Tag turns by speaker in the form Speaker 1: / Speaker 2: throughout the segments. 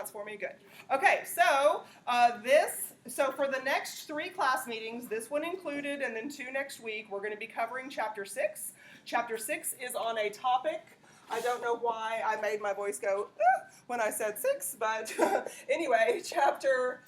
Speaker 1: For me, good. Okay, so so for the next 3 class meetings, this one included, and then 2 next week, we're going to be covering Chapter 6. Chapter 6 is on a topic. I don't know why I made my voice go when I said 6, but anyway, Chapter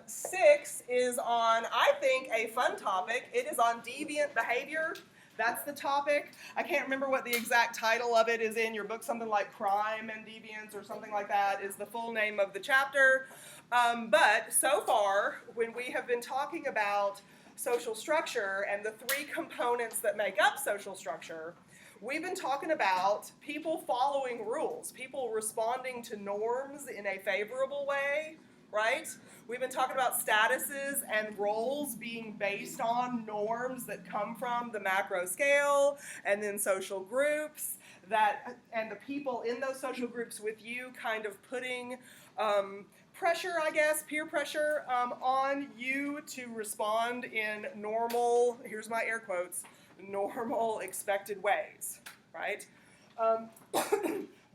Speaker 1: 6 is on, I think, a fun topic. It is on deviant behavior. That's the topic. I can't remember what the exact title of it is in your book. Something like Crime and Deviance or something like that is the full name of the chapter. But so far, when we have been talking about social structure and the 3 components that make up social structure, we've been talking about people following rules, people responding to norms in a favorable way, right? We've been talking about statuses and roles being based on norms that come from the macro scale, and then social groups and the people in those social groups with you kind of putting pressure, I guess, peer pressure on you to respond in normal, here's my air quotes, normal expected ways, right?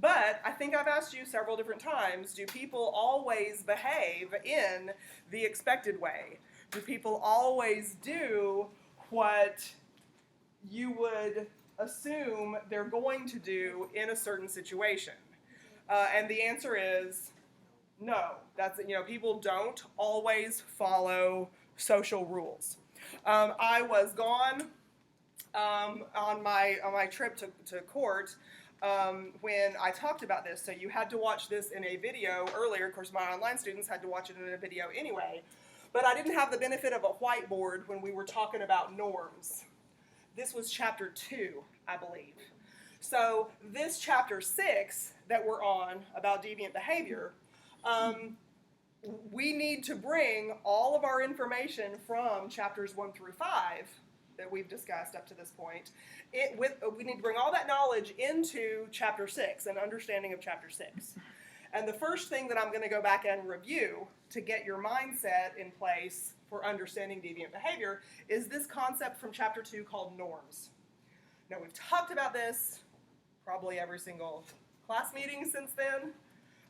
Speaker 1: But I think I've asked you several different times, do people always behave in the expected way? Do people always do what you would assume they're going to do in a certain situation? And the answer is no. People don't always follow social rules. I was gone on my trip to court when I talked about this, so you had to watch this in a video earlier. Of course, my online students had to watch it in a video anyway, but I didn't have the benefit of a whiteboard when we were talking about norms. This was chapter 2, I believe. So this chapter 6 that we're on about deviant behavior, we need to bring all of our information from chapters 1 through 5 that we've discussed up to this point. We need to bring all that knowledge into Chapter 6, an understanding of Chapter 6. And the first thing that I'm going to go back and review to get your mindset in place for understanding deviant behavior is this concept from Chapter 2 called norms. Now, we've talked about this probably every single class meeting since then,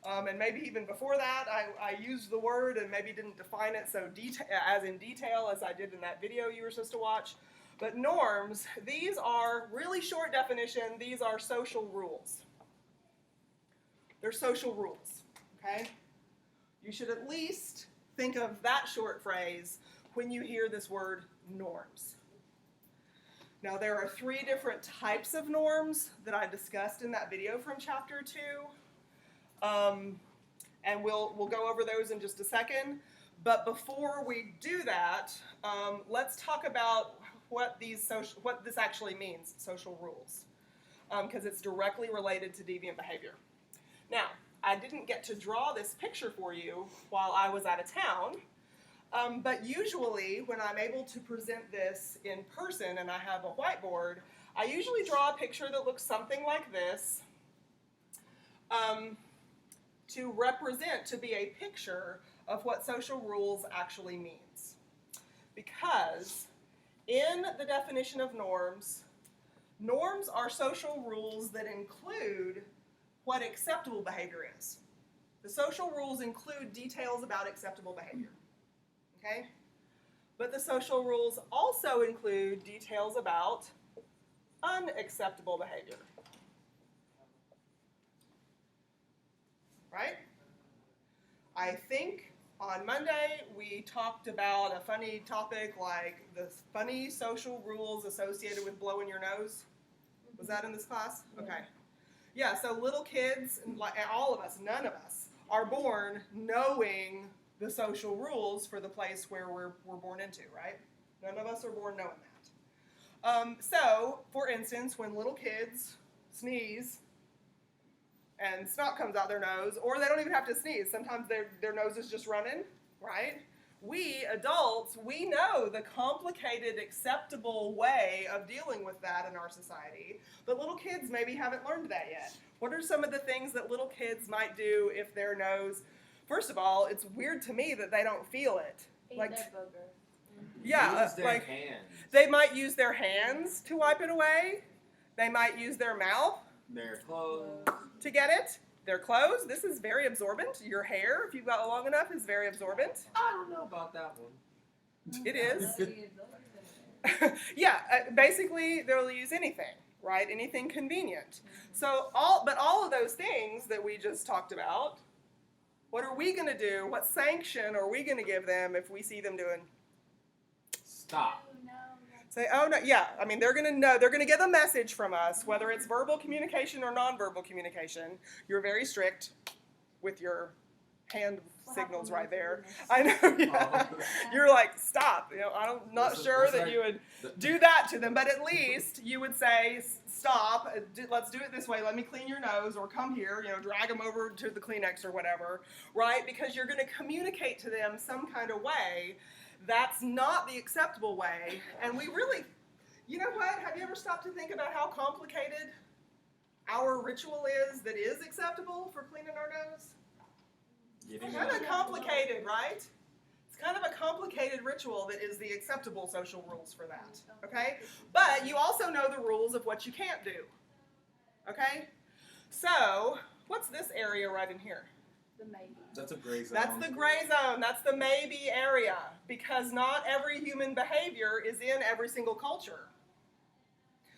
Speaker 1: and maybe even before that, I used the word and maybe didn't define it so as in detail as I did in that video you were supposed to watch. But norms, these are really short definition. These are social rules. They're social rules, okay? You should at least think of that short phrase when you hear this word norms. Now, there are 3 different types of norms that I discussed in that video from chapter 2. And we'll go over those in just a second. But before we do that, let's talk about what this actually means, social rules, because it's directly related to deviant behavior. Now, I didn't get to draw this picture for you while I was out of town, but usually when I'm able to present this in person and I have a whiteboard, I usually draw a picture that looks something like this to be a picture of what social rules actually means. Because in the definition of norms, norms are social rules that include what acceptable behavior is. The social rules include details about acceptable behavior, okay? But the social rules also include details about unacceptable behavior, right? I think on Monday, we talked about a funny topic like the funny social rules associated with blowing your nose. Was that in this class? Okay. Yeah, so little kids, like all of us, none of us, are born knowing the social rules for the place where we're born into, right? None of us are born knowing that. So, for instance, when little kids sneeze, and snot comes out their nose, or they don't even have to sneeze. Sometimes their nose is just running, right? We adults, we know the complicated, acceptable way of dealing with that in our society, but little kids maybe haven't learned that yet. What are some of the things that little kids might do if their nose, first of all, it's weird to me that they don't feel it.
Speaker 2: Eat their booger.
Speaker 1: Yeah,
Speaker 3: use their hands.
Speaker 1: They might use their hands to wipe it away. They might use their mouth
Speaker 3: Their clothes.
Speaker 1: to get it. Their clothes, this is very absorbent. Your hair, if you've got long enough, is very absorbent.
Speaker 3: I don't know about that one.
Speaker 1: It is. Yeah, basically they'll use anything, right? Anything convenient. So all of those things that we just talked about, what are we going to do? What sanction are we going to give them if we see them doing?
Speaker 3: Stop.
Speaker 1: Say, oh no, yeah. I mean, they're going to know. They're going to get a message from us, whether it's verbal communication or nonverbal communication. You're very strict with your hand signals right there. I know. Yeah. You're like, stop. You know, I'm not sure that you would do that to them, but at least you would say, stop. Let's do it this way. Let me clean your nose, or come here. You know, drag them over to the Kleenex or whatever, right? Because you're going to communicate to them some kind of way that's not the acceptable way. And we really, you know what? Have you ever stopped to think about how complicated our ritual is that is acceptable for cleaning our nose? It's kind of complicated, right? It's kind of a complicated ritual that is the acceptable social rules for that, okay? But you also know the rules of what you can't do, okay? So, what's this area right in here?
Speaker 2: The maybe.
Speaker 3: That's a gray zone.
Speaker 1: That's the gray zone. That's the maybe area, because not every human behavior is in every single culture.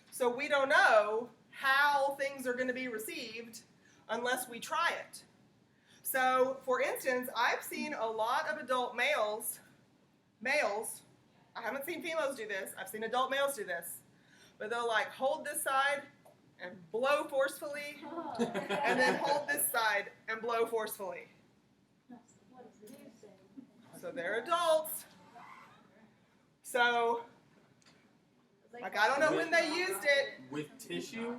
Speaker 1: So we don't know how things are going to be received unless we try it. So, for instance, I've seen a lot of adult males, I haven't seen females do this, I've seen adult males do this, but they'll like hold this side and blow forcefully, and then hold this side and blow forcefully. So they're adults. So, like, I don't know when they used it.
Speaker 3: With tissue?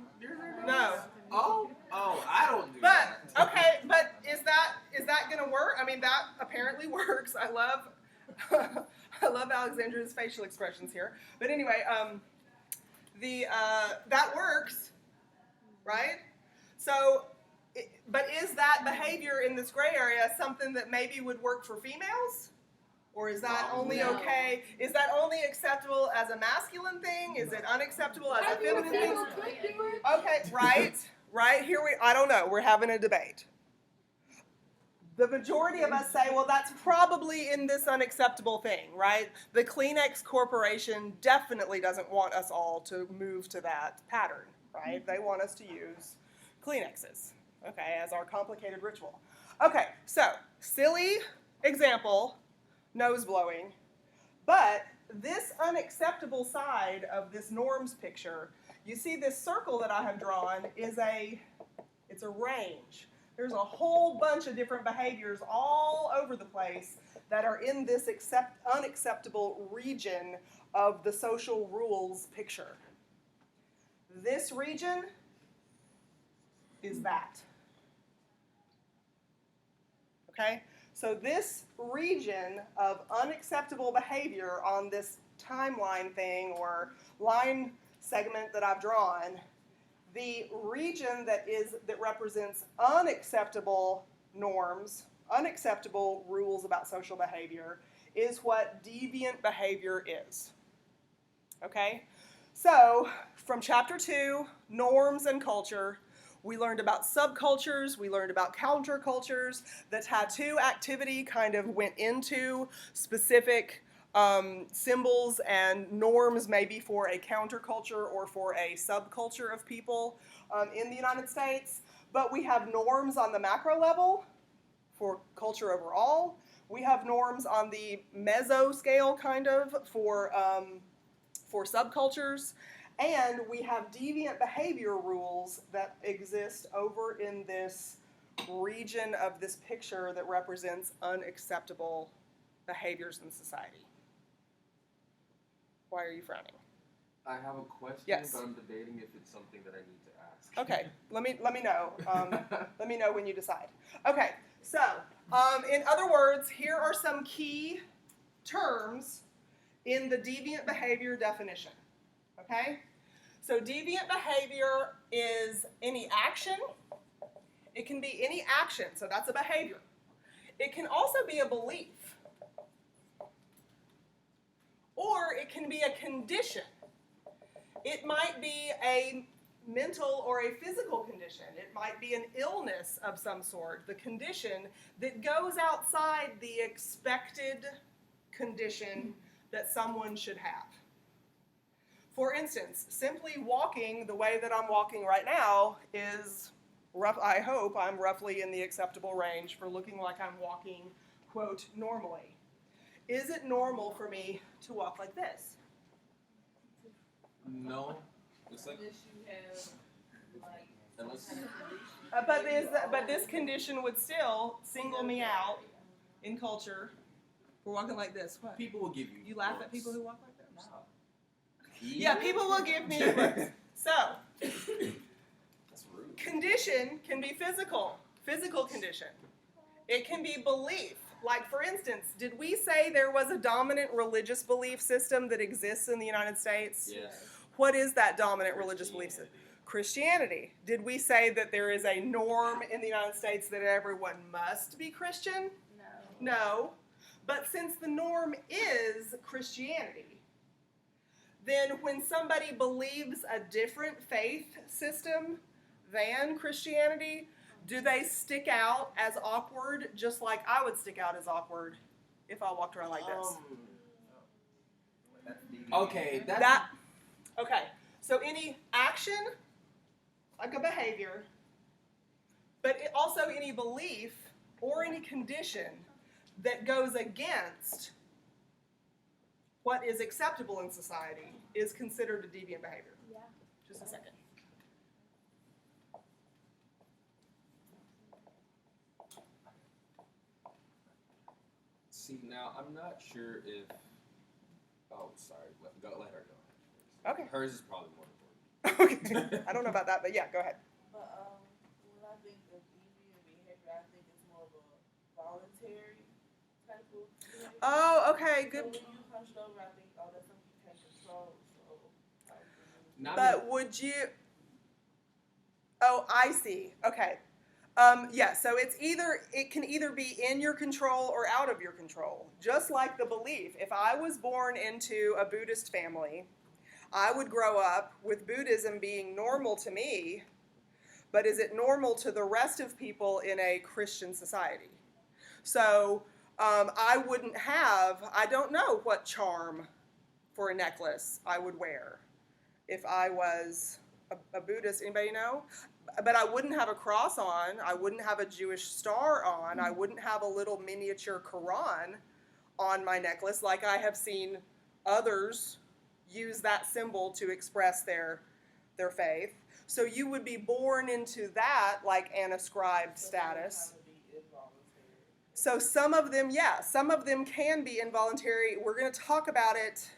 Speaker 1: No.
Speaker 3: Oh, I don't do
Speaker 1: But,
Speaker 3: that.
Speaker 1: okay, but is that going to work? I mean, that apparently works. I love Alexandra's facial expressions here. But anyway, that works, right? So, but is that behavior in this gray area something that maybe would work for females? Or is that only okay? Is that only acceptable as a masculine thing? Is it unacceptable as a feminine thing? Okay, right. Here I don't know. We're having a debate. The majority of us say, well, that's probably in this unacceptable thing, right? The Kleenex Corporation definitely doesn't want us all to move to that pattern, right? They want us to use Kleenexes, okay, as our complicated ritual. Okay, so, silly example, nose blowing, but this unacceptable side of this norms picture, you see this circle that I have drawn it's a range. There's a whole bunch of different behaviors all over the place that are in this unacceptable region of the social rules picture. This region is that. Okay? So this region of unacceptable behavior on this timeline thing or line segment that I've drawn, the region that represents unacceptable norms, unacceptable rules about social behavior, is what deviant behavior is. Okay? So, from chapter 2, norms and culture, we learned about subcultures, we learned about countercultures. The tattoo activity kind of went into specific symbols and norms maybe for a counterculture or for a subculture of people in the United States. But we have norms on the macro level for culture overall. We have norms on the meso scale kind of for subcultures. And we have deviant behavior rules that exist over in this region of this picture that represents unacceptable behaviors in society. Why are you frowning?
Speaker 3: I have a question,
Speaker 1: Yes.
Speaker 3: but I'm debating if it's something that I need to ask.
Speaker 1: Okay, let me know. Let me know when you decide. Okay, so in other words, here are some key terms in the deviant behavior definition. Okay? So deviant behavior is any action. It can be any action, so that's a behavior. It can also be a belief. Or it can be a condition. It might be a mental or a physical condition. It might be an illness of some sort, the condition that goes outside the expected condition that someone should have. For instance, simply walking the way that I'm walking right now is rough. I hope I'm roughly in the acceptable range for looking like I'm walking, quote, normally. Is it normal for me to walk like this?
Speaker 3: No. It's like
Speaker 2: Unless you have, like,
Speaker 3: unless
Speaker 2: some kind of condition.
Speaker 1: But this condition would still single me out in culture for walking like this. What?
Speaker 3: people will give you.
Speaker 1: You laugh at
Speaker 3: looks.
Speaker 1: people who walk like that?
Speaker 3: No.
Speaker 1: Yeah, people will give me looks. So,
Speaker 3: That's rude.
Speaker 1: condition can be physical condition. It can be belief. Like, for instance, did we say there was a dominant religious belief system that exists in the United States?
Speaker 3: Yes.
Speaker 1: What is that dominant religious belief system? Christianity. Did we say that there is a norm in the United States that everyone must be Christian?
Speaker 2: No.
Speaker 1: No. But since the norm is Christianity, then when somebody believes a different faith system than Christianity, do they stick out as awkward just like I would stick out as awkward if I walked around like this?
Speaker 3: Okay,
Speaker 1: Okay, so any action, like a behavior, but also any belief or any condition that goes against what is acceptable in society is considered a deviant behavior.
Speaker 2: Yeah.
Speaker 1: Just a second.
Speaker 3: See, now I'm not sure if. Oh, sorry. Let her go.
Speaker 1: Okay.
Speaker 3: Hers is probably more important.
Speaker 1: Okay. I don't know about that, but yeah, go ahead.
Speaker 4: But when I think of deviant behavior, I think it's more of a voluntary type of behavior.
Speaker 1: Oh, okay,
Speaker 4: So
Speaker 1: good.
Speaker 4: when you hunched over, I think, oh, that's something you can't control. So,
Speaker 3: Not
Speaker 1: But would you? Oh, I see. Okay. Yeah, so it can either be in your control or out of your control. Just like the belief. If I was born into a Buddhist family, I would grow up with Buddhism being normal to me, but is it normal to the rest of people in a Christian society? So I don't know what charm for a necklace I would wear if I was a Buddhist. Anybody know? But I wouldn't have a cross on. I wouldn't have a Jewish star on. I wouldn't have a little miniature Quran on my necklace like I have seen others use that symbol to express their faith. So you would be born into that like an ascribed status.
Speaker 4: Kind of be involuntary.
Speaker 1: So some of them, yeah, some of them can be involuntary. We're going to talk about it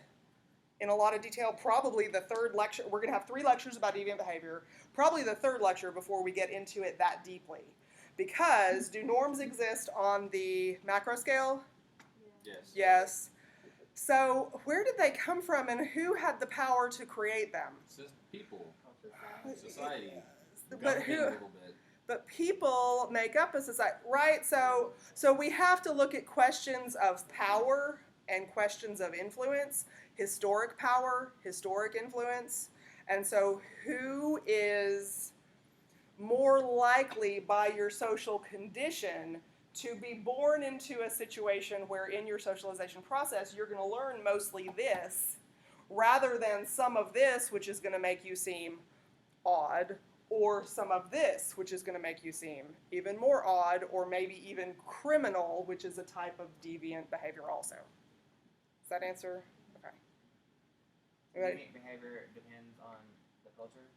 Speaker 1: in a lot of detail, probably the third lecture. We're going to have 3 lectures about deviant behavior, probably the third lecture before we get into it that deeply. Because do norms exist on the macro scale?
Speaker 3: Yes.
Speaker 1: Yes. So where did they come from and who had the power to create them?
Speaker 3: It's just people, society,
Speaker 1: But
Speaker 3: government
Speaker 1: who?
Speaker 3: a little bit.
Speaker 1: But people make up a society, right? So we have to look at questions of power and questions of influence, historic power, historic influence. And so who is more likely by your social condition to be born into a situation where in your socialization process you're going to learn mostly this rather than some of this, which is going to make you seem odd, or some of this, which is going to make you seem even more odd, or maybe even criminal, which is a type of deviant behavior also. Does that answer? Okay.
Speaker 5: Deviant behavior depends on the culture.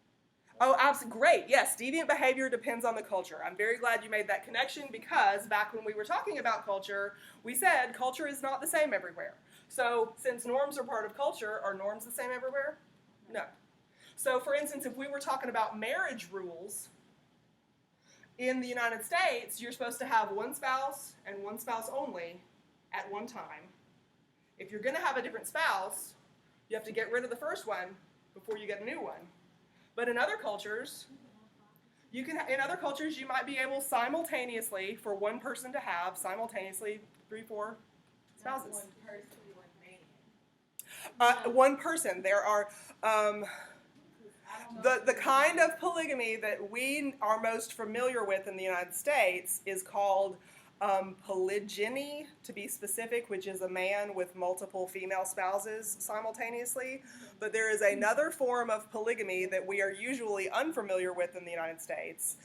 Speaker 1: Oh, absolutely. Great. Yes, deviant behavior depends on the culture. I'm very glad you made that connection because back when we were talking about culture, we said culture is not the same everywhere. So since norms are part of culture, are norms the same everywhere? No. So for instance, if we were talking about marriage rules, in the United States, you're supposed to have one spouse and one spouse only at one time. If you're going to have a different spouse, you have to get rid of the first one before you get a new one. But in other cultures, you might be able simultaneously for one person to have simultaneously 3, 4 spouses.
Speaker 4: Not one person, one man.
Speaker 1: One person. There are. The kind of polygamy that we are most familiar with in the United States is called polygyny, to be specific, which is a man with multiple female spouses simultaneously. But there is another form of polygamy that we are usually unfamiliar with in the United States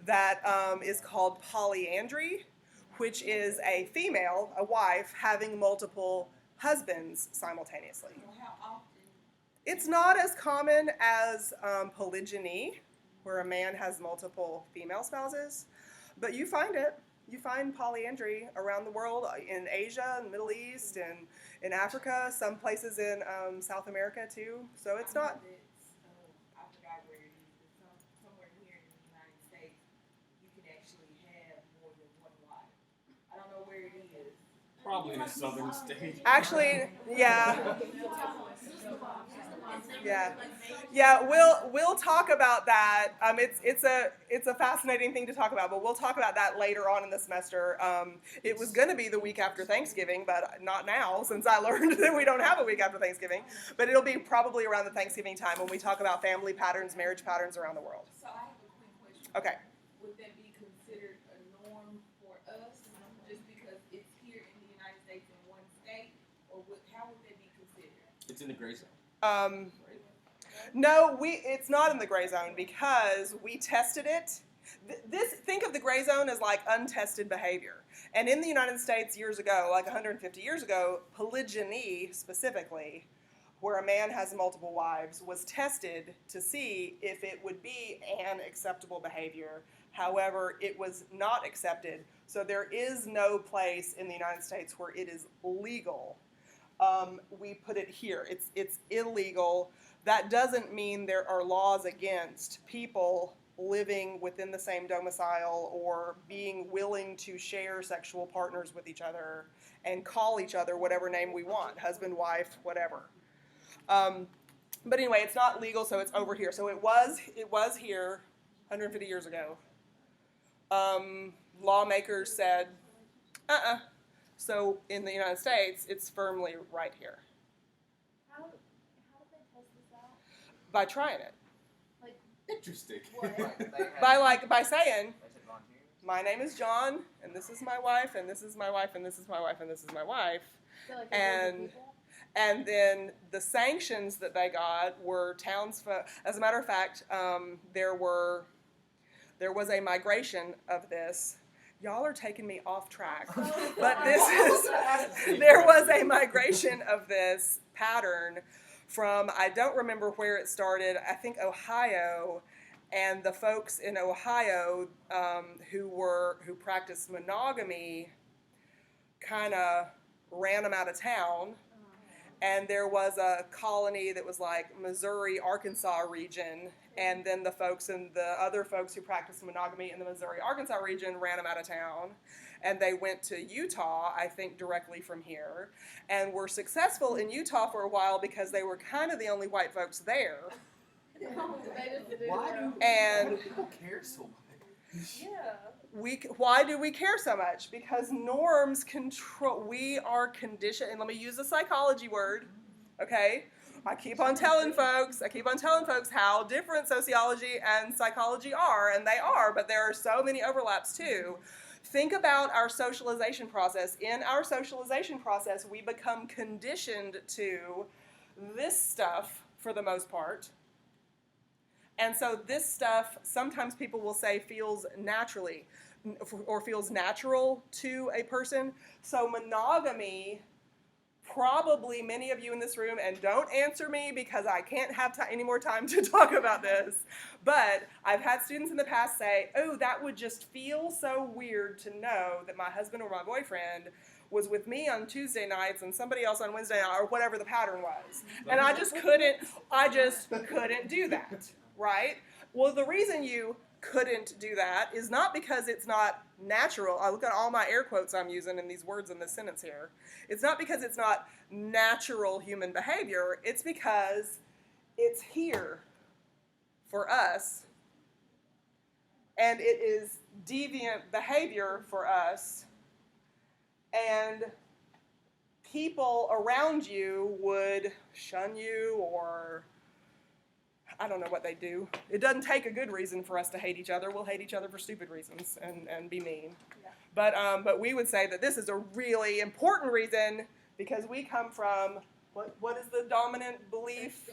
Speaker 1: that is called polyandry, which is a female, a wife, having multiple husbands simultaneously.
Speaker 4: How often?
Speaker 1: It's not as common as polygyny, where a man has multiple female spouses, but you find it. You find polyandry around the world, in Asia, and Middle East, and in Africa, some places in South America too. So it's not.
Speaker 4: I forgot where it is, but somewhere here in the United States, you can actually have more than one wife. I don't know where it is.
Speaker 3: Probably in a southern state.
Speaker 1: Actually, yeah. Yeah, we'll talk about that. It's a fascinating thing to talk about, but we'll talk about that later on in the semester. It was going to be the week after Thanksgiving, but not now, since I learned that we don't have a week after Thanksgiving. But it'll be probably around the Thanksgiving time when we talk about family patterns, marriage patterns around the world.
Speaker 4: So I have a quick question.
Speaker 1: Okay.
Speaker 4: Would that be considered a norm for us, just because it's here in the United States in one state, or how would that be considered?
Speaker 3: It's in the gray zone.
Speaker 1: Um, No, it's not in the gray zone because we tested it. Think of the gray zone as like untested behavior. And in the United States years ago, like 150 years ago, polygyny specifically, where a man has multiple wives, was tested to see if it would be an acceptable behavior. However, it was not accepted. So there is no place in the United States where it is legal. We put it here. It's illegal. That doesn't mean there are laws against people living within the same domicile or being willing to share sexual partners with each other and call each other whatever name we want, husband, wife, whatever. But anyway, it's not legal, so it's over here. So it was here 150 years ago. Lawmakers said, So in the United States, it's firmly right here.
Speaker 2: How did they test this out?
Speaker 1: By trying it.
Speaker 3: Interesting.
Speaker 1: By saying,
Speaker 5: They said volunteers.
Speaker 1: my name is John, and this is my wife, and this is my wife, and this is my wife, and this is my wife.
Speaker 2: So like
Speaker 1: And and then the sanctions that they got were townsfolk. As a matter of fact, there was a migration of this. Y'all are taking me off track. But there was a migration of this pattern from, I don't remember where it started, I think Ohio, and the folks in Ohio who practiced monogamy kind of ran them out of town. And there was a colony that was like Missouri, Arkansas region, and then the other folks who practiced monogamy in the Missouri, Arkansas region ran them out of town. And they went to Utah, I think directly from here, and were successful in Utah for a while because they were kind of the only white folks there.
Speaker 3: Why
Speaker 1: And
Speaker 3: do people care so much?
Speaker 1: why do we care so much? Because norms control. We are conditioned, and let me use a psychology word, okay? I keep on telling folks how different sociology and psychology are, and they are, but there are so many overlaps too. Think about our socialization process. In our socialization process, we become conditioned to this stuff for the most part. And so this stuff, sometimes people will say feels naturally or feels natural to a person. So monogamy, probably many of you in this room, and don't answer me because I can't have any more time to talk about this, but I've had students in the past say, oh, that would just feel so weird to know that my husband or my boyfriend was with me on Tuesday nights and somebody else on Wednesday night, or whatever the pattern was. And I just couldn't do that. Right? Well, the reason you couldn't do that is not because it's not natural. I look at all my air quotes I'm using in these words in this sentence here. It's not because it's not natural human behavior. It's because it's here for us. And it is deviant behavior for us. And people around you would shun you or I don't know what they do. It doesn't take a good reason for us to hate each other. We'll hate each other for stupid reasons and be mean.
Speaker 2: Yeah.
Speaker 1: But we would say that this is a really important reason because we come from, what is the dominant belief?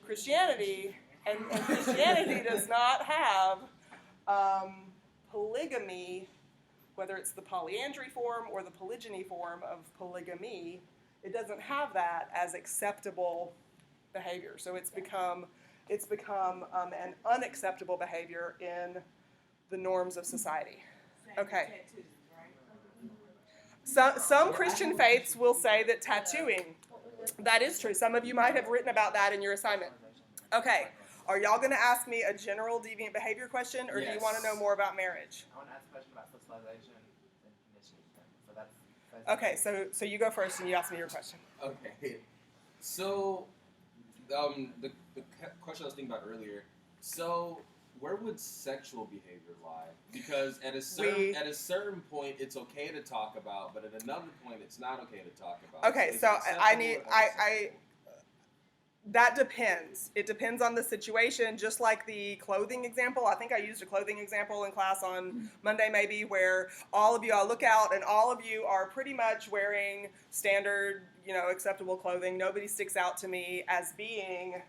Speaker 1: Christianity. And Christianity does not have polygamy, whether it's the polyandry form or the polygyny form of polygamy. It doesn't have that as acceptable behavior. So it's become an unacceptable behavior in the norms of society. Okay. Some Christian faiths will say that tattooing, that is true. Some of you might have written about that in your assignment. Okay. Are y'all going to ask me a general deviant behavior question, or do you want to know more about marriage?
Speaker 5: I want to ask a question about socialization and conditioning. So that's
Speaker 1: Okay, so you go first and you ask me your question.
Speaker 3: Okay. So, the question I was thinking about earlier. So, where would sexual behavior lie? Because at a certain point, it's okay to talk about, but at another point, it's not okay to talk about.
Speaker 1: Okay, so that depends. It depends on the situation, just like the clothing example. I think I used a clothing example in class on Monday maybe, where all of you, I'll look out and all of you are pretty much wearing standard, acceptable clothing. Nobody sticks out to me as being,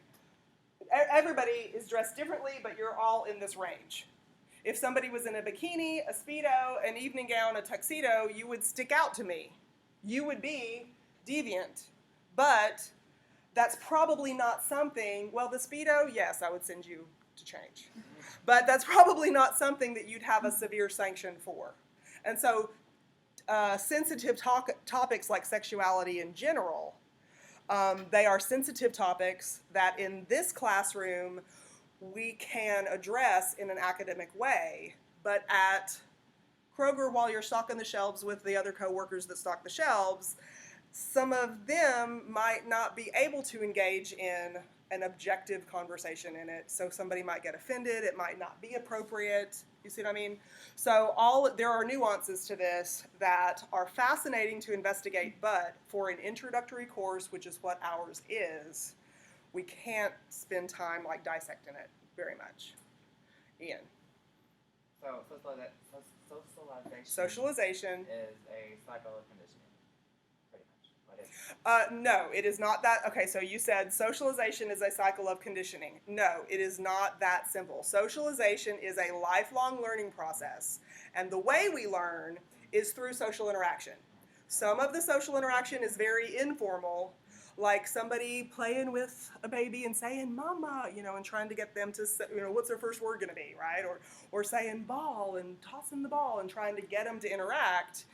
Speaker 1: everybody is dressed differently, but you're all in this range. If somebody was in a bikini, a Speedo, an evening gown, a tuxedo, you would stick out to me. You would be deviant. But that's probably not something, well, the Speedo, yes, I would send you to change. But that's probably not something that you'd have a severe sanction for. And so sensitive topics like sexuality in general, they are sensitive topics that in this classroom we can address in an academic way. But at Kroger, while you're stocking the shelves with the other coworkers that stock the shelves, some of them might not be able to engage in an objective conversation in it. So somebody might get offended. It might not be appropriate. You see what I mean? So there are nuances to this that are fascinating to investigate, but for an introductory course, which is what ours is, we can't spend time dissecting it very much. Ian.
Speaker 5: So socialization.
Speaker 1: Socialization
Speaker 5: is a cycle of conditioning.
Speaker 1: No, it is not that. Okay, so you said socialization is a cycle of conditioning. No, it is not that simple. Socialization is a lifelong learning process, and the way we learn is through social interaction. Some of the social interaction is very informal, like somebody playing with a baby and saying "mama," and trying to get them to say, what's their first word going to be, right? Or saying "ball" and tossing the ball and trying to get them to interact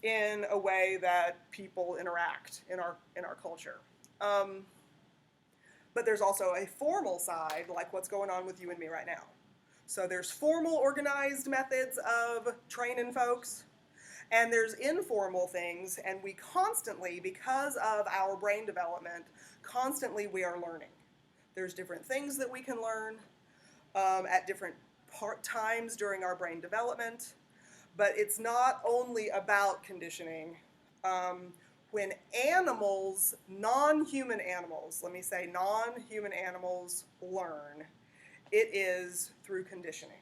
Speaker 1: in a way that people interact in our culture. But there's also a formal side, like what's going on with you and me right now. So there's formal, organized methods of training folks, and there's informal things, and we constantly, because of our brain development, constantly we are learning. There's different things that we can learn at different times during our brain development. But it's not only about conditioning. When animals, non-human animals, let me say non-human animals learn, it is through conditioning.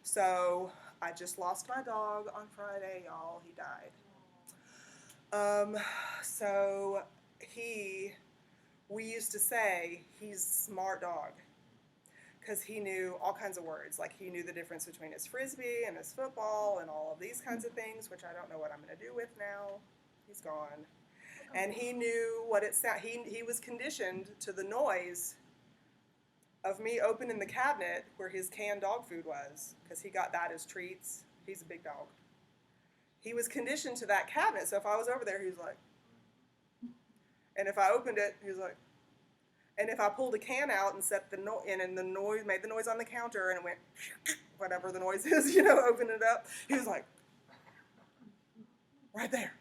Speaker 1: So I just lost my dog on Friday, y'all. He died. We used to say he's a smart dog, because he knew all kinds of words. Like he knew the difference between his frisbee and his football and all of these kinds of things, which I don't know what I'm going to do with now. He's gone. And he knew what it sounded. He was conditioned to the noise of me opening the cabinet where his canned dog food was, because he got that as treats. He's a big dog. He was conditioned to that cabinet. So if I was over there, he was like, and if I opened it, he was like, and if I pulled a can out and set the and the noise made the noise on the counter and it went whatever the noise is, open it up, he was like, right there.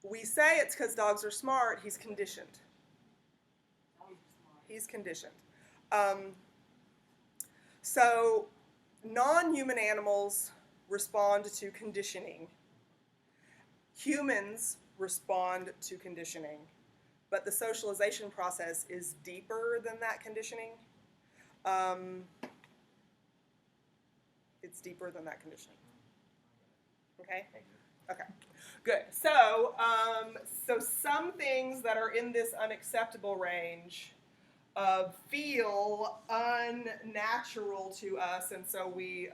Speaker 1: We say it's because dogs are smart. He's conditioned. He's conditioned. So non-human animals respond to conditioning. Humans respond to conditioning. but the socialization process is deeper than that conditioning. It's deeper than that conditioning. Okay? Okay. Good. So, so some things that are in this unacceptable range feel unnatural to us, and so we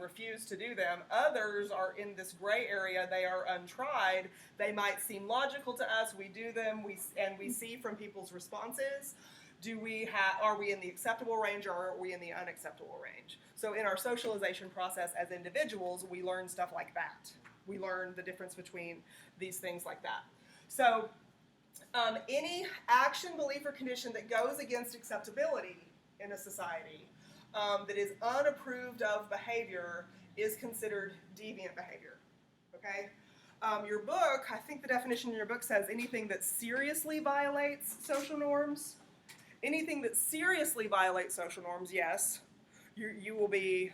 Speaker 1: refuse to do them. Others are in this gray area; they are untried. They might seem logical to us. We do them. We see from people's responses. Are we in the acceptable range, or are we in the unacceptable range? So, in our socialization process as individuals, we learn stuff like that. We learn the difference between these things like that. So. Any action, belief, or condition that goes against acceptability in a society that is unapproved of behavior is considered deviant behavior. Okay? Your book, I think the definition in your book says anything that seriously violates social norms. Anything that seriously violates social norms, yes, you will be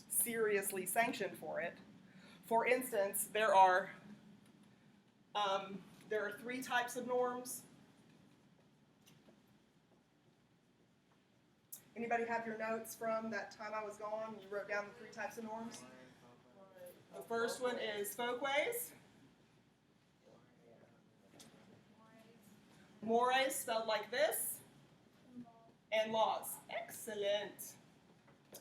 Speaker 1: seriously sanctioned for it. For instance, there are 3 types of norms. Anybody have your notes from that time I was gone? You wrote down the 3 types of norms? The first one is folkways. Mores, spelled like this. And laws. Excellent.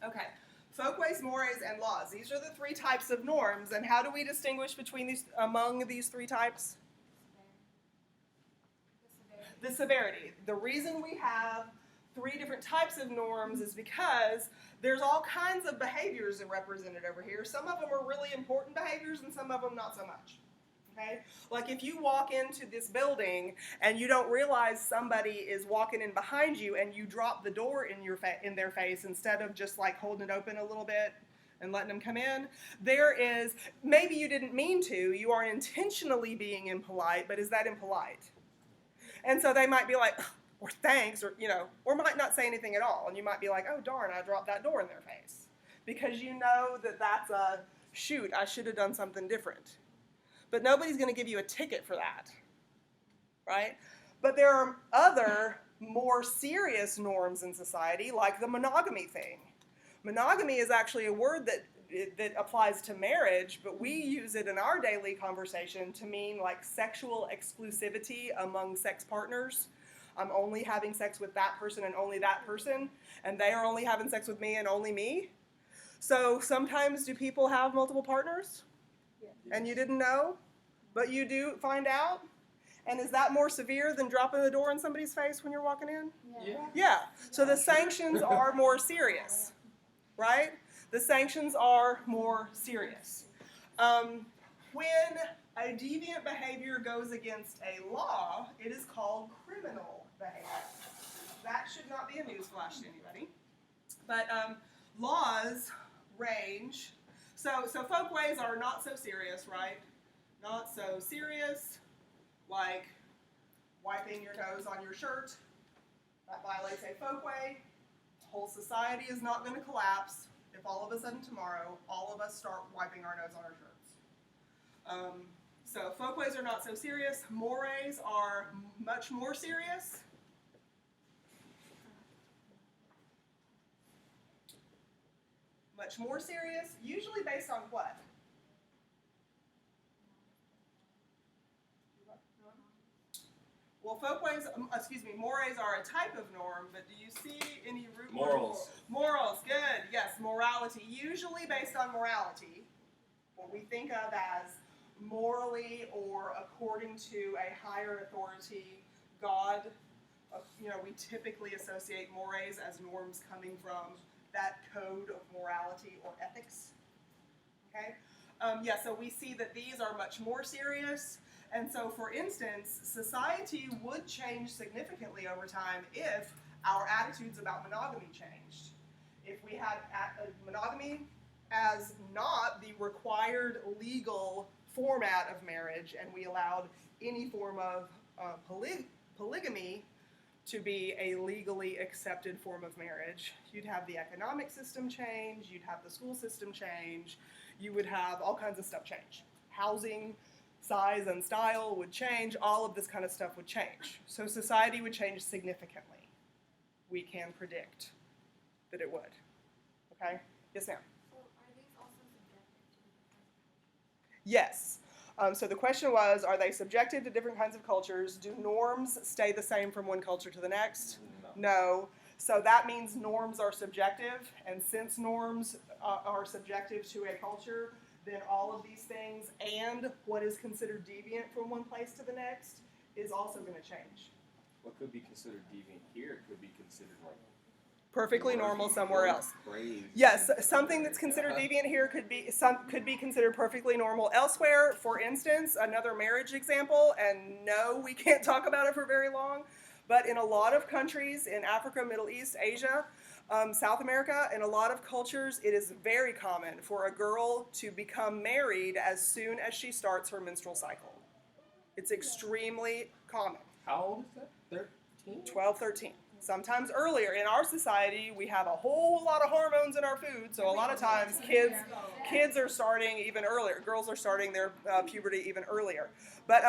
Speaker 1: Okay. Folkways, mores, and laws. These are the 3 types of norms. And how do we distinguish among these 3 types? The severity. The reason we have 3 different types of norms is because there's all kinds of behaviors that are represented over here. Some of them are really important behaviors and some of them not so much. Okay? Like if you walk into this building and you don't realize somebody is walking in behind you and you drop the door in their face instead of just like holding it open a little bit and letting them come in, maybe you didn't mean to, you aren't intentionally being impolite, but is that impolite? And so they might be like, or thanks, or might not say anything at all. And you might be like, oh, darn, I dropped that door in their face. Because you know that that's shoot, I should have done something different. But nobody's going to give you a ticket for that, right? But there are other more serious norms in society, like the monogamy thing. Monogamy is actually a word that applies to marriage, but we use it in our daily conversation to mean like sexual exclusivity among sex partners. I'm only having sex with that person and only that person, and they are only having sex with me and only me. So sometimes do people have multiple partners? Yeah. And you didn't know, but you do find out? And is that more severe than dropping the door in somebody's face when you're walking in? Yeah. So the sanctions are more serious, right? The sanctions are more serious. When a deviant behavior goes against a law, it is called criminal behavior. That should not be a newsflash to anybody. But laws range. So folkways are not so serious, right? Not so serious, like wiping your nose on your shirt. That violates a folkway. The whole society is not going to collapse if all of a sudden tomorrow all of us start wiping our nose on our shirts. So folkways are not so serious. Mores are much more serious. Much more serious, usually based on what? Well, mores are a type of norm, but do you see any root
Speaker 3: Morals.
Speaker 1: Morals, good. Yes, morality, usually based on morality, what we think of as morally or according to a higher authority, God. We typically associate mores as norms coming from that code of morality or ethics. Okay? So we see that these are much more serious. And so, for instance, society would change significantly over time if our attitudes about monogamy changed. If we had monogamy as not the required legal format of marriage, and we allowed any form of polygamy to be a legally accepted form of marriage, you'd have the economic system change, you'd have the school system change, you would have all kinds of stuff change. Housing Size and style would change. All of this kind of stuff would change. So society would change significantly. We can predict that it would. Okay? Yes, ma'am?
Speaker 2: So are these also subjective to different kinds of cultures?
Speaker 1: Yes. So the question was, are they subjected to different kinds of cultures? Do norms stay the same from one culture to the next? No. So that means norms are subjective, and since norms are subjective to a culture, then all of these things and what is considered deviant from one place to the next is also going to change.
Speaker 3: What could be considered deviant here could be considered like
Speaker 1: Perfectly normal somewhere else.
Speaker 3: Crazy.
Speaker 1: Yes, something that's considered deviant here could be considered perfectly normal elsewhere. For instance, another marriage example, and no, we can't talk about it for very long, but in a lot of countries in Africa, Middle East, Asia, South America, in a lot of cultures, it is very common for a girl to become married as soon as she starts her menstrual cycle. It's extremely common.
Speaker 3: How old is that? 13?
Speaker 1: 12, 13. Sometimes earlier. In our society, we have a whole lot of hormones in our food, so a lot of times kids are starting even earlier. Girls are starting their puberty even earlier. But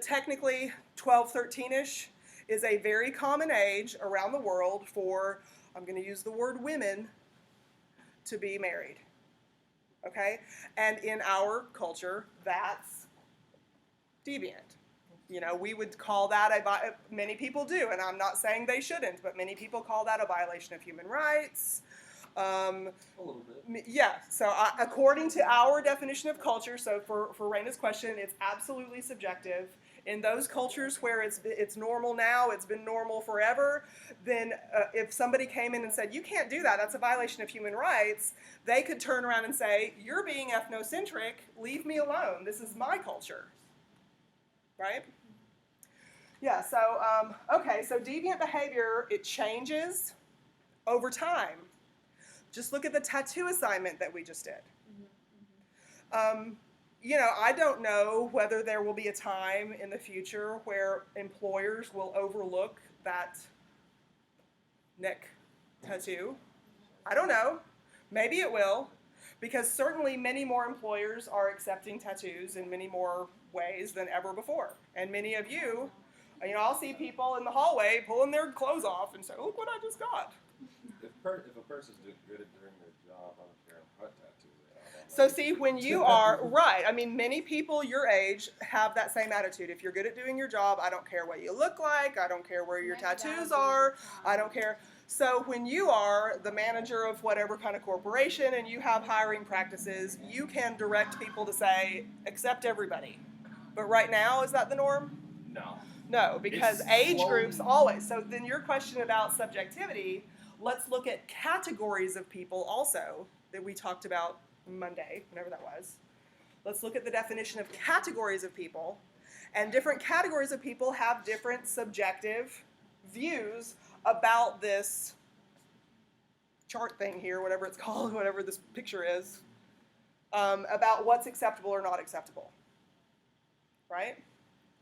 Speaker 1: technically, 12, 13-ish is a very common age around the world for, I'm going to use the word women, to be married. Okay? And in our culture, that's deviant. You know, we would call that many people do, and I'm not saying they shouldn't, but many people call that a violation of human rights.
Speaker 3: A little bit.
Speaker 1: Yeah, so according to our definition of culture, so for Raina's question, it's absolutely subjective. In those cultures where it's normal now, it's been normal forever, then if somebody came in and said, you can't do that, that's a violation of human rights, they could turn around and say, you're being ethnocentric, leave me alone, this is my culture. Right? Yeah, so, okay, so deviant behavior, it changes over time. Just look at the tattoo assignment that we just did. You know, I don't know whether there will be a time in the future where employers will overlook that neck tattoo. I don't know. Maybe it will, because certainly many more employers are accepting tattoos in many more ways than ever before. And many of you, you know, I'll see people in the hallway pulling their clothes off and say, look what I just got.
Speaker 3: If a person's doing good at doing their job, I don't care what tattoo they have.
Speaker 1: So see, when you are, right, I mean, many people your age have that same attitude. If you're good at doing your job, I don't care what you look like, I don't care where your tattoos are, I don't care. So when you are the manager of whatever kind of corporation and you have hiring practices, you can direct people to say, accept everybody. But right now, is that the norm?
Speaker 3: No.
Speaker 1: No, because
Speaker 3: It's
Speaker 1: age
Speaker 3: slowly-
Speaker 1: groups always. So then your question about subjectivity, let's look at categories of people also that we talked about Monday, whenever that was. Let's look at the definition of categories of people. And different categories of people have different subjective views about this chart thing here, whatever it's called, whatever this picture is, about what's acceptable or not acceptable. Right?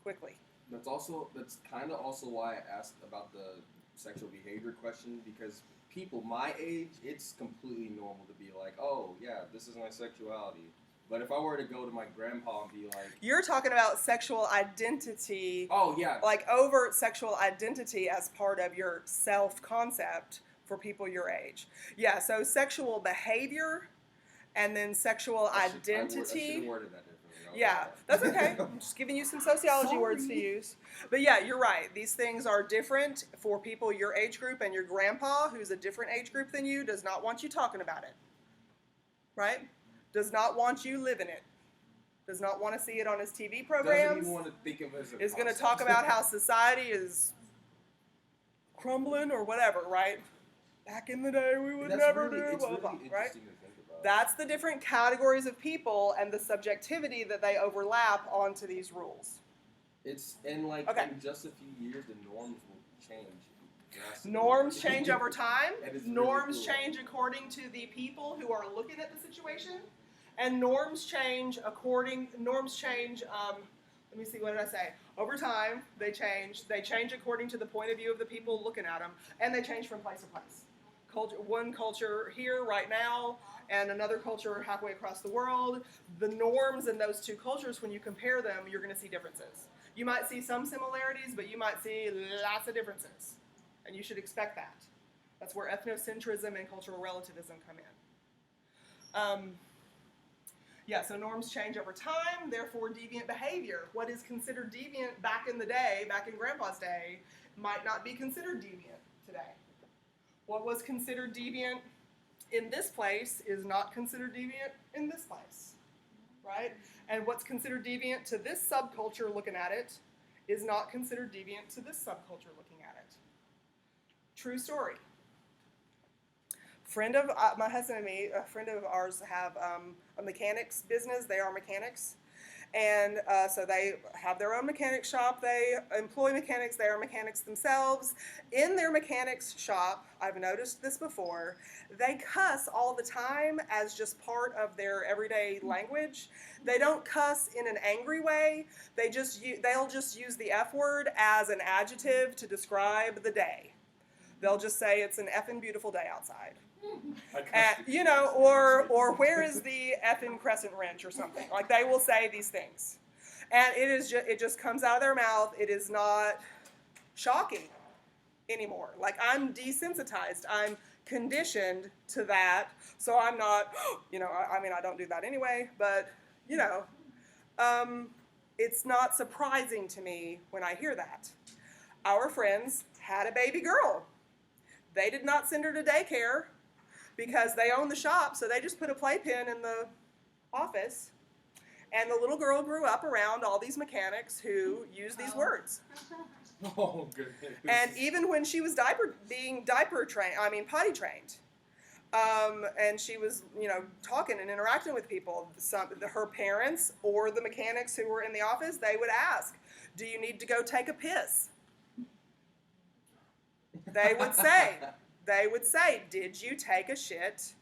Speaker 1: Quickly.
Speaker 3: That's kind of also why I asked about the sexual behavior question, because people my age, it's completely normal to be like, oh yeah, this is my sexuality. But if I were to go to my grandpa and be like,
Speaker 1: you're talking about sexual identity,
Speaker 3: oh yeah,
Speaker 1: like overt sexual identity as part of your self-concept for people your age. Yeah, so sexual behavior and then sexual
Speaker 3: I should
Speaker 1: identity.
Speaker 3: have worded that differently.
Speaker 1: Yeah, that's okay. I'm just giving you some sociology words to use. But yeah, you're right. These things are different for people your age group, and your grandpa, who's a different age group than you, does not want you talking about it. Right? Does not want you living it. Does not want to see it on his TV programs.
Speaker 3: Doesn't even want to think of it as a
Speaker 1: Is going to
Speaker 3: concept.
Speaker 1: talk about how society is crumbling or whatever, right? Back in the day, we would never do
Speaker 3: it's
Speaker 1: blah,
Speaker 3: really
Speaker 1: blah, blah, right?
Speaker 3: interesting to think about.
Speaker 1: That's the different categories of people and the subjectivity that they overlap onto these rules.
Speaker 3: It's in just a few years, the norms will change. drastically.
Speaker 1: Norms change over time.
Speaker 3: That is really
Speaker 1: Norms
Speaker 3: cool.
Speaker 1: change according to the people who are looking at the situation. And norms change let me see, what did I say? Over time, they change. They change according to the point of view of the people looking at them. And they change from place to place. one culture here right now and another culture halfway across the world, the norms in those two cultures, when you compare them, you're going to see differences. You might see some similarities, but you might see lots of differences. And you should expect that. That's where ethnocentrism and cultural relativism come in. Yeah, so norms change over time, therefore deviant behavior. What is considered deviant back in the day, back in Grandpa's day, might not be considered deviant today. What was considered deviant in this place is not considered deviant in this place, right? And what's considered deviant to this subculture looking at it is not considered deviant to this subculture looking at it. True story. My husband and me, a friend of ours, have a mechanics business. They are mechanics. And so they have their own mechanics shop. They employ mechanics. They are mechanics themselves. In their mechanics shop, I've noticed this before, they cuss all the time as just part of their everyday language. They don't cuss in an angry way. They'll just use the F word as an adjective to describe the day. They'll just say it's an effing beautiful day outside. Or where is the effing crescent wrench or something? Like, they will say these things. And it just comes out of their mouth. It is not shocking anymore. Like, I'm desensitized. I'm conditioned to that. So I'm not, I don't do that anyway, but, it's not surprising to me when I hear that. Our friends had a baby girl. They did not send her to daycare because they own the shop, so they just put a playpen in the office. And the little girl grew up around all these mechanics who use these words.
Speaker 3: Oh, goodness.
Speaker 1: And even when she was potty trained, and she was, talking and interacting with people, her parents or the mechanics who were in the office, they would ask, "Do you need to go take a piss?" They would say, "Did you take a shit?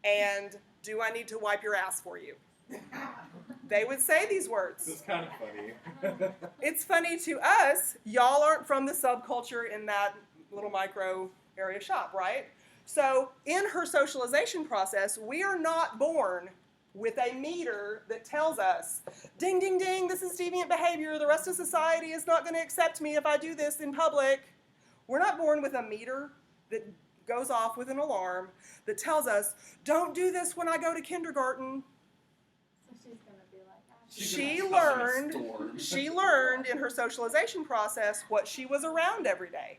Speaker 1: And do I need to wipe your ass for you?" They would say these words.
Speaker 3: It's kind of funny.
Speaker 1: It's funny to us. Y'all aren't from the subculture in that little micro area shop, right? So in her socialization process, we are not born with a meter that tells us, ding, ding, ding, this is deviant behavior. The rest of society is not going to accept me if I do this in public. We're not born with a meter that goes off with an alarm that tells us, don't do this when I go to kindergarten.
Speaker 2: So she's going to be like,
Speaker 1: She learned in her socialization process what she was around every day.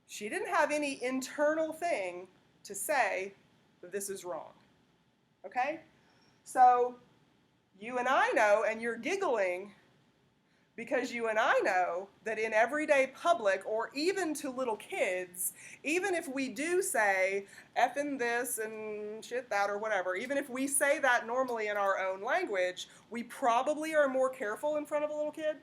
Speaker 1: She didn't have any internal thing to say that this is wrong. Okay? So you and I know, and you're giggling because you and I know that in everyday public, or even to little kids, even if we do say effing this and shit that or whatever, even if we say that normally in our own language, we probably are more careful in front of a little kid.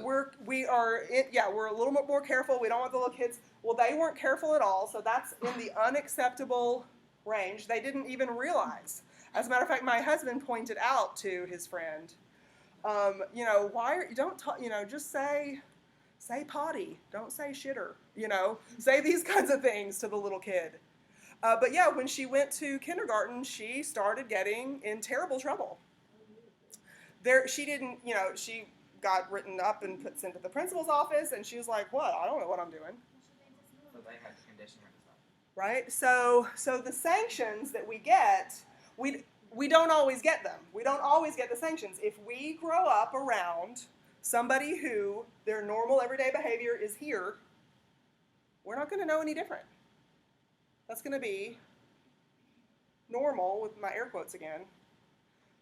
Speaker 1: We're a little bit more careful. We don't want the little kids. Well, they weren't careful at all, so that's in the unacceptable range. They didn't even realize. As a matter of fact, my husband pointed out to his friend, just say potty. Don't say shitter. Say these kinds of things to the little kid. But yeah, when she went to kindergarten, she started getting in terrible trouble. She got written up and put sent to the principal's office, and she was like, "What? I don't know what I'm doing."
Speaker 5: So they had to condition her to stop.
Speaker 1: Right? So the sanctions that we get, we don't always get them. We don't always get the sanctions. If we grow up around somebody who their normal everyday behavior is here, we're not going to know any different. That's going to be normal, with my air quotes again.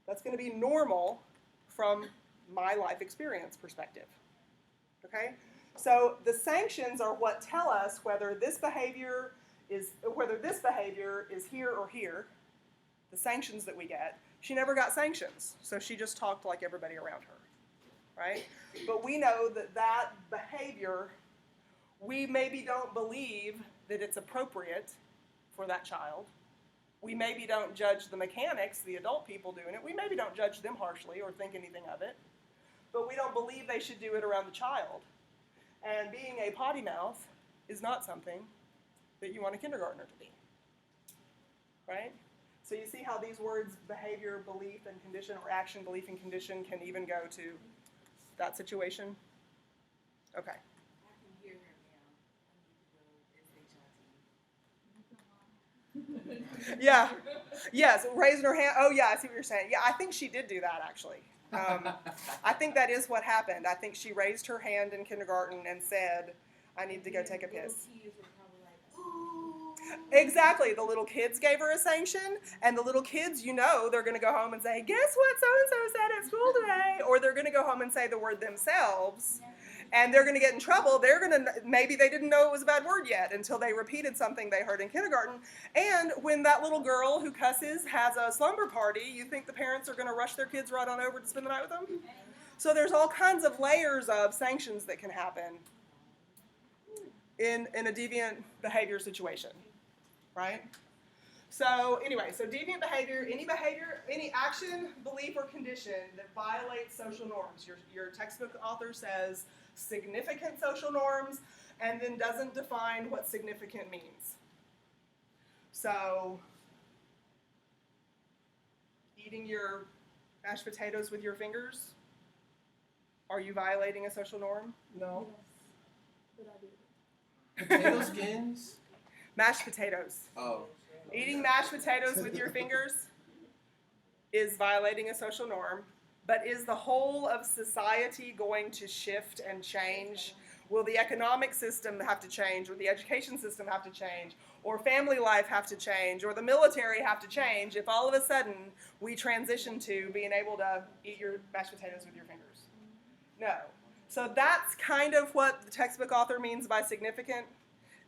Speaker 1: That's going to be normal from my life experience perspective. Okay? So the sanctions are what tell us whether this behavior is here or here. The sanctions that we get. She never got sanctions, so she just talked like everybody around her, right? But we know that behavior, we maybe don't believe that it's appropriate for that child. We maybe don't judge the mechanics, the adult people doing it. We maybe don't judge them harshly or think anything of it, but we don't believe they should do it around the child. And being a potty mouth is not something that you want a kindergartner to be, right? So you see how these words, behavior, belief, and condition, or action, belief, and condition, can even go to that situation? Okay.
Speaker 4: I can hear her now.
Speaker 1: Yeah. Yes, raising her hand. Oh, yeah, I see what you're saying. Yeah, I think she did do that, actually. I think that is what happened. I think she raised her hand in kindergarten and said, I need to go take a piss.
Speaker 4: Kids were probably like, ooh.
Speaker 1: Exactly. The little kids gave her a sanction, and the little kids, you know, they're going to go home and say, guess what so-and-so said at school today? Or they're going to go home and say the word themselves, and they're going to get in trouble. They're going to, maybe they didn't know it was a bad word yet until they repeated something they heard in kindergarten. And when that little girl who cusses has a slumber party, you think the parents are going to rush their kids right on over to spend the night with them? So there's all kinds of layers of sanctions that can happen in a deviant behavior situation, right? So anyway, so deviant behavior, any action, belief, or condition that violates social norms. Your textbook author says significant social norms and then doesn't define what significant means. So eating your mashed potatoes with your fingers, are you violating a social norm?
Speaker 3: No.
Speaker 2: But I do.
Speaker 3: Potato skins?
Speaker 1: Mashed potatoes.
Speaker 3: Oh.
Speaker 1: Eating mashed potatoes with your fingers is violating a social norm, but is the whole of society going to shift and change? Will the economic system have to change? Will the education system have to change? Or family life have to change? Or the military have to change if all of a sudden we transition to being able to eat your mashed potatoes with your fingers? No. So that's kind of what the textbook author means by significant.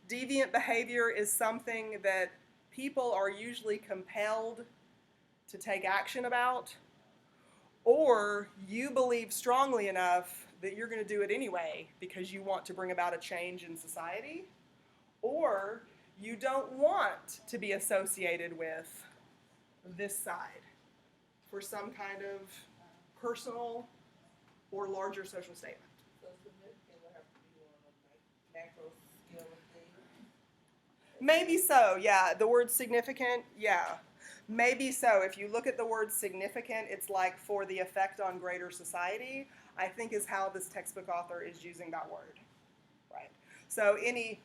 Speaker 1: Deviant behavior is something that people are usually compelled to take action about, or you believe strongly enough that you're going to do it anyway because you want to bring about a change in society, or you don't want to be associated with this side for some kind of personal or larger social statement.
Speaker 4: So significant would have to be on a macro scale of things.
Speaker 1: Maybe so, yeah. The word significant, yeah. Maybe so. If you look at the word significant, it's like for the effect on greater society, I think is how this textbook author is using that word, right? So any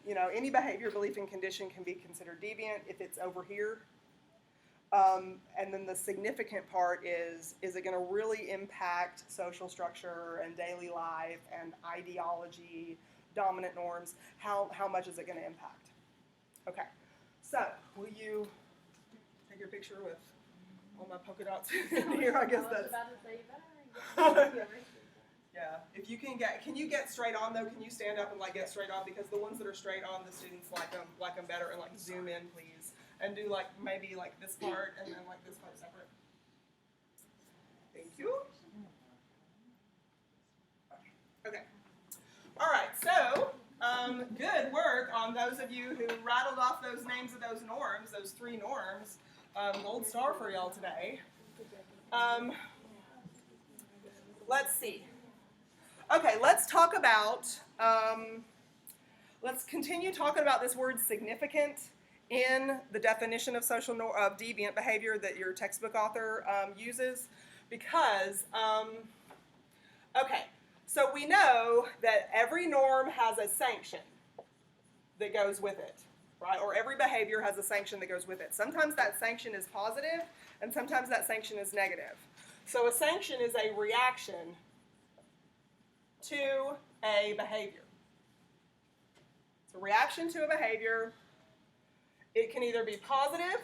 Speaker 1: behavior, belief, and condition can be considered deviant if it's over here. And then the significant part is it going to really impact social structure and daily life and ideology, dominant norms? How much is it going to impact? Okay, so will you take your picture with all my polka dots in here? I guess that's,
Speaker 2: about to say, you better get
Speaker 1: yeah. If you can you get straight on though? Can you stand up and like get straight on? Because the ones that are straight on, the students like them better, and like zoom in, please. And do like maybe like this part and then like this part separate. Thank you. Okay. All right. So good work on those of you who rattled off those names of those norms, those 3 norms. Gold star for y'all today. Let's see. Okay. Let's talk about. Let's continue talking about this word significant in the definition of of deviant behavior that your textbook author uses, because okay, so we know that every norm has a sanction that goes with it, right? Or every behavior has a sanction that goes with it. Sometimes that sanction is positive, and sometimes that sanction is negative. So a sanction is a reaction to a behavior. It's a reaction to a behavior. It can either be positive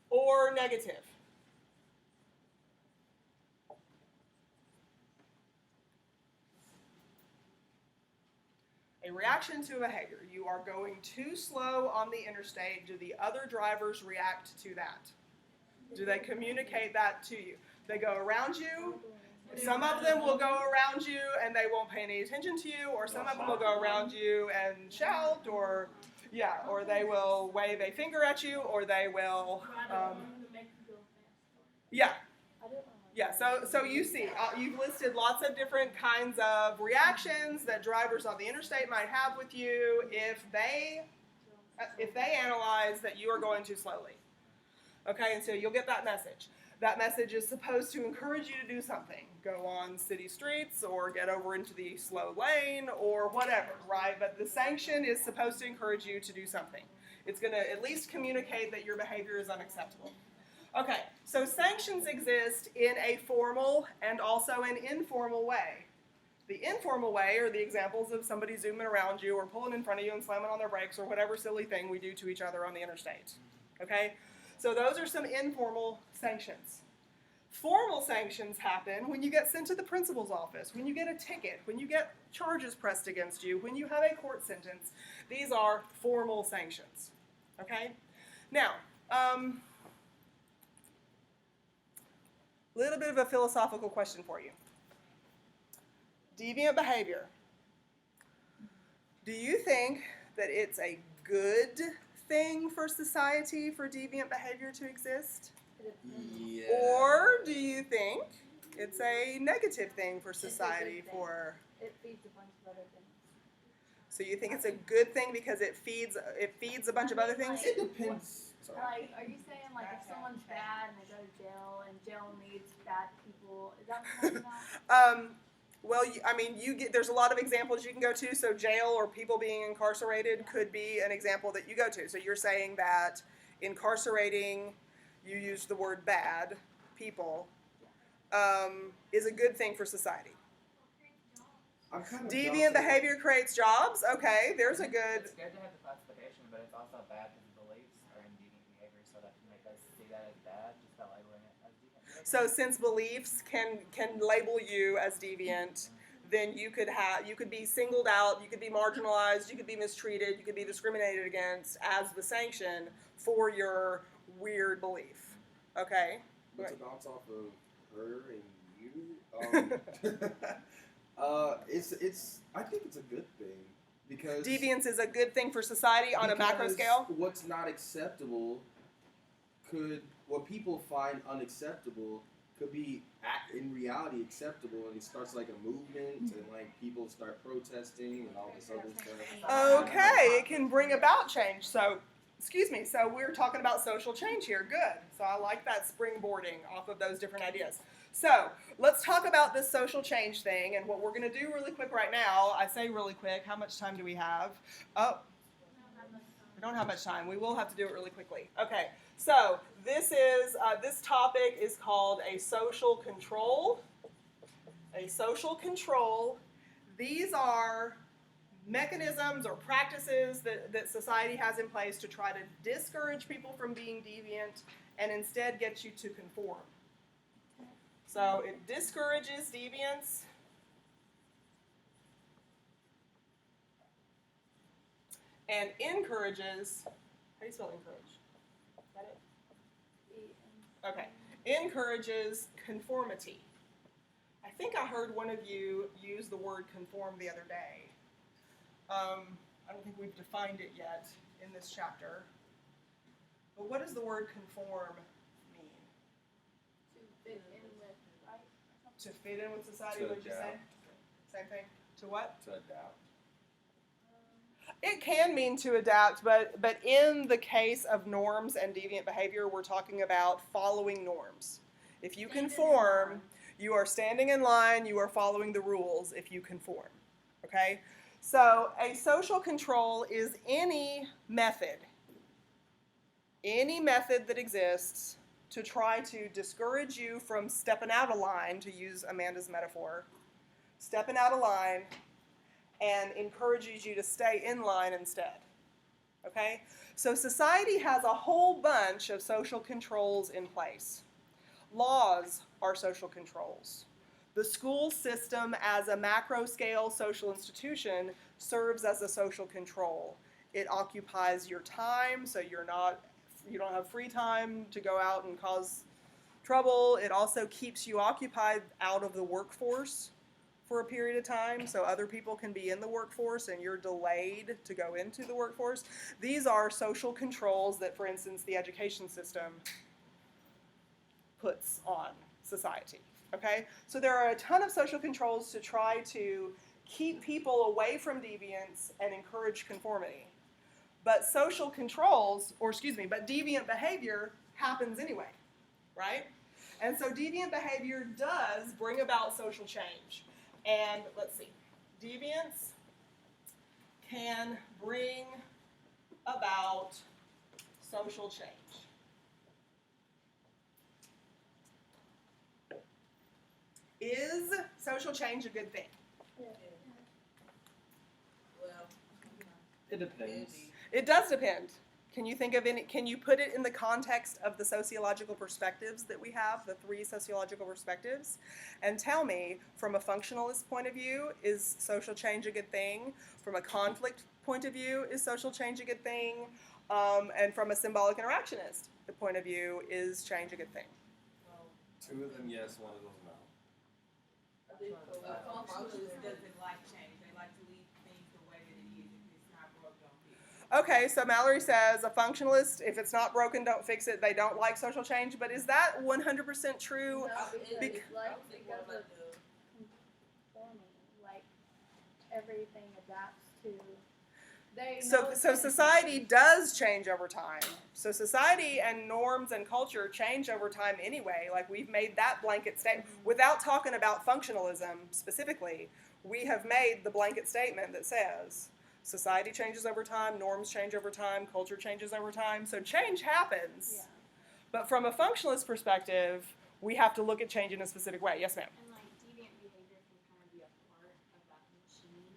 Speaker 1: or negative. A reaction to a behavior. You are going too slow on the interstate. Do the other drivers react to that? Do they communicate that to you? They go around you. Some of them will go around you and they won't pay any attention to you, or some of them will go around you and shout, or or they will wave a finger at you, or they will, So you see, you've listed lots of different kinds of reactions that drivers on the interstate might have with you if they if they analyze that you are going too slowly. Okay, and so you'll get that message. That message is supposed to encourage you to do something. Go on city streets or get over into the slow lane or whatever, right? But the sanction is supposed to encourage you to do something. It's going to at least communicate that your behavior is unacceptable. Okay, so sanctions exist in a formal and also an informal way. The informal way are the examples of somebody zooming around you or pulling in front of you and slamming on their brakes or whatever silly thing we do to each other on the interstate. Okay? So those are some informal sanctions. Formal sanctions happen when you get sent to the principal's office, when you get a ticket, when you get charges pressed against you, when you have a court sentence. These are formal sanctions. Okay? Now, little bit of a philosophical question for you. Deviant behavior. Do you think that it's a good thing for society for deviant behavior to exist?
Speaker 3: Yeah.
Speaker 1: Or do you think it's a negative thing for society for...
Speaker 2: It feeds a bunch of other things.
Speaker 1: So you think it's a good thing because it feeds a bunch of other things?
Speaker 3: It depends. Sorry.
Speaker 2: Like, are you saying like if someone's bad and they go to jail and jail needs bad people? Is that what you're talking about?
Speaker 1: Well, there's a lot of examples you can go to. So jail or people being incarcerated could be an example that you go to. So you're saying that incarcerating, you used the word bad, people, is a good thing for society.
Speaker 3: I'm kind of
Speaker 1: Deviant behavior creates jobs. Okay, there's a good...
Speaker 5: It's good to have the classification, but it's also bad because the beliefs are in deviant behavior, so that can make us see that as bad just by labeling it as deviant behavior.
Speaker 1: So since beliefs can label you as deviant, then you could be singled out, you could be marginalized, you could be mistreated, you could be discriminated against as the sanction for your weird belief. Okay?
Speaker 3: But to bounce off of her and you, I think it's a good thing because
Speaker 1: Deviance is a good thing for society on a macro scale?
Speaker 3: What's not acceptable what people find unacceptable could be in reality acceptable, and it starts like a movement, and like people start protesting and all this other stuff.
Speaker 1: Okay, it can bring about change. So we're talking about social change here. Good. So I like that springboarding off of those different ideas. So let's talk about this social change thing, and what we're going to do really quick right now. I say really quick. How much time do we have? Oh, we don't have much time. We will have to do it really quickly. Okay. So this topic is called a social control. A social control. These are mechanisms or practices that society has in place to try to discourage people from being deviant and instead get you to conform. So it discourages deviance and encourages, how do you spell encourage? Is that it? Okay. Encourages conformity. I think I heard one of you use the word conform the other day. I don't think we've defined it yet in this chapter. But what does the word conform mean?
Speaker 2: To fit in with, right?
Speaker 1: To fit in with society,
Speaker 3: To
Speaker 1: what did you say?
Speaker 3: adapt.
Speaker 1: Same thing. To what?
Speaker 3: To adapt.
Speaker 1: It can mean to adapt, but in the case of norms and deviant behavior, we're talking about following norms. If you conform, you are standing in line, you are following the rules if you conform. Okay? So a social control is any method that exists to try to discourage you from stepping out of line, to use Amanda's metaphor, stepping out of line, and encourages you to stay in line instead. Okay? So society has a whole bunch of social controls in place. Laws are social controls. The school system as a macro scale social institution serves as a social control. It occupies your time, so you don't have free time to go out and cause trouble. It also keeps you occupied out of the workforce for a period of time, so other people can be in the workforce and you're delayed to go into the workforce. These are social controls that, for instance, the education system puts on society. Okay? So there are a ton of social controls to try to keep people away from deviance and encourage conformity. but social controls, but deviant behavior happens anyway, right? And so deviant behavior does bring about social change. And let's see, deviance can bring about social change. Is social change a good thing?
Speaker 4: Well,
Speaker 3: It depends.
Speaker 1: It does depend. Can you think of any, can you put it in the context of the sociological perspectives that we have, the 3 sociological perspectives? And tell me, from a functionalist point of view, is social change a good thing? From a conflict point of view, is social change a good thing? And from a symbolic interactionist point of view, is change a good thing?
Speaker 4: well,
Speaker 3: 2 of them yes, 1 of them no.
Speaker 4: I think functionalist doesn't like change. They like to leave things the way that it is. If it's not broke, don't fix it.
Speaker 1: Okay, so Mallory says a functionalist, if it's not broken, don't fix it. They don't like social change, but is that 100% true?
Speaker 2: No, because
Speaker 1: Bec-
Speaker 2: like because of conforming, like everything adapts to. They know
Speaker 1: So
Speaker 2: it's gonna
Speaker 1: society
Speaker 2: change.
Speaker 1: does change over time. So society and norms and culture change over time anyway. Like we've made that blanket statement without talking about functionalism specifically. We have made the blanket statement that says society changes over time, norms change over time, culture changes over time. So change happens.
Speaker 2: Yeah.
Speaker 1: But from a functionalist perspective, we have to look at change in a specific way. Yes, ma'am.
Speaker 6: And like deviant behavior can kind of be a part of that machine.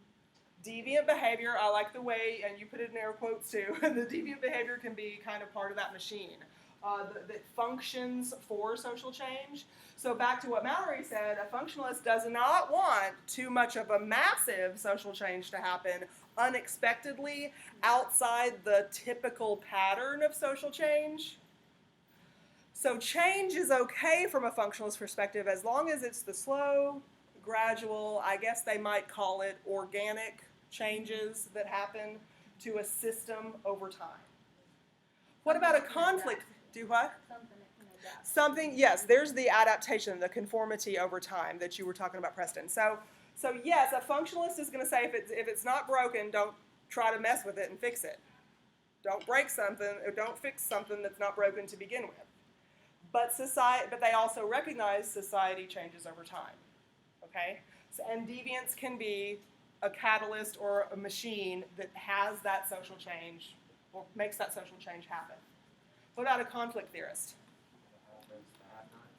Speaker 1: Deviant behavior, I like the way, and you put it in air quotes too, the deviant behavior can be kind of part of that machine that functions for social change. So back to what Mallory said, a functionalist does not want too much of a massive social change to happen unexpectedly outside the typical pattern of social change. So change is okay from a functionalist perspective as long as it's the slow, gradual, I guess they might call it organic changes that happen to a system over time. What about a conflict? Do what?
Speaker 2: Something that can adapt.
Speaker 1: Something, yes, there's the adaptation, the conformity over time that you were talking about, Preston. So yes, a functionalist is going to say if it's not broken, don't try to mess with it and fix it. Don't break something, or don't fix something that's not broken to begin with. But they also recognize society changes over time. Okay? So, and deviance can be a catalyst or a machine that has that social change or makes that social change happen. What about a conflict theorist?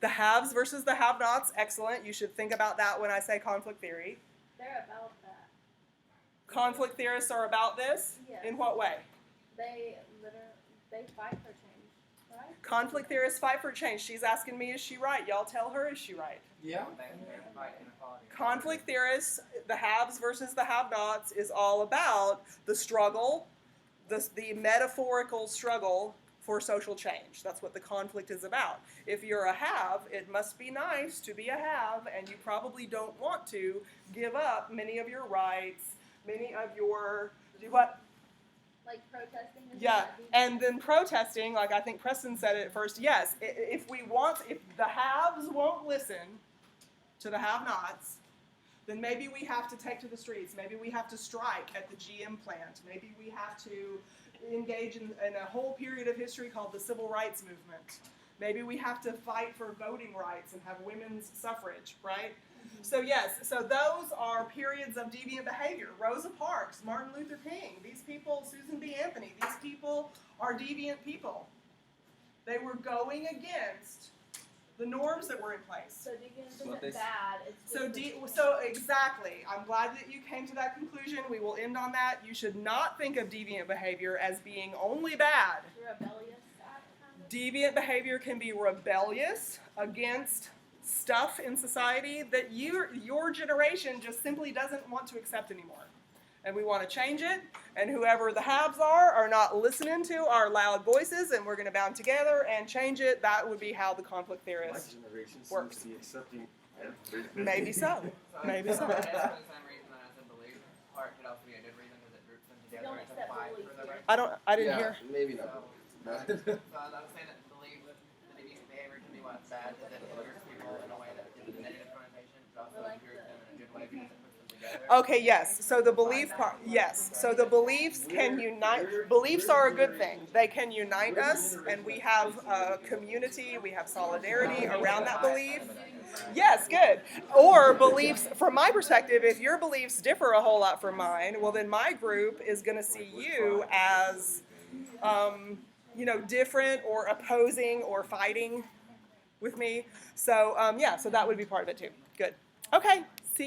Speaker 1: The haves versus the have-nots, excellent. You should think about that when I say conflict theory.
Speaker 2: They're about that.
Speaker 1: Conflict theorists are about this?
Speaker 2: Yes.
Speaker 1: In what way?
Speaker 2: They fight for change, right?
Speaker 1: Conflict theorists fight for change. She's asking me, is she right? Y'all tell her, is she right?
Speaker 3: Yeah.
Speaker 5: They fight inequality.
Speaker 1: Conflict theorists, the haves versus the have-nots, is all about the struggle, the metaphorical struggle for social change. That's what the conflict is about. If you're a have, it must be nice to be a have, and you probably don't want to give up many of your rights, many of your, do what?
Speaker 2: Like protesting.
Speaker 1: Yeah, and then protesting, like I think Preston said it at first, yes, if the haves won't listen to the have-nots, then maybe we have to take to the streets, maybe we have to strike at the GM plant, maybe we have to engage in a whole period of history called the Civil Rights Movement. Maybe we have to fight for voting rights and have women's suffrage, right? So yes, so those are periods of deviant behavior. Rosa Parks, Martin Luther King, these people, Susan B. Anthony, these people are deviant people. They were going against the norms that were in place.
Speaker 2: So deviance
Speaker 3: What
Speaker 2: isn't
Speaker 3: they-
Speaker 2: bad. It's just
Speaker 1: So exactly, I'm glad that you came to that conclusion. We will end on that. You should not think of deviant behavior as being only bad.
Speaker 2: rebellious act, kind of.
Speaker 1: Deviant behavior can be rebellious against stuff in society that your generation just simply doesn't want to accept anymore. And we want to change it, and whoever the haves are not listening to our loud voices, and we're going to band together and change it. That would be how the conflict
Speaker 3: My
Speaker 1: theorist
Speaker 3: generation seems
Speaker 1: works.
Speaker 3: to be accepting everything.
Speaker 1: Maybe so. Maybe so.
Speaker 5: For the same reason that I said belief part could also be a good reason because it groups them together
Speaker 2: Don't
Speaker 5: to
Speaker 2: accept
Speaker 5: fight
Speaker 2: belief
Speaker 5: for the
Speaker 2: here.
Speaker 5: right.
Speaker 1: I didn't
Speaker 3: Yeah,
Speaker 1: hear.
Speaker 3: maybe
Speaker 5: So,
Speaker 3: not.
Speaker 5: so I was saying that belief, the deviant behavior can be what's bad because it groups people in a way that gives a negative connotation, but also
Speaker 2: Or like
Speaker 5: groups them in a good way because it puts them together.
Speaker 1: Okay, yes. So the belief part, yes. So the beliefs can unite. Beliefs are a good thing. They can unite us, and we have a community, we have solidarity around that belief. Yes, good. Or beliefs, from my perspective, if your beliefs differ a whole lot from mine, well, then my group is going to see you as, different or opposing or fighting with me. So, yeah, so that would be part of it too. Good. Okay. See.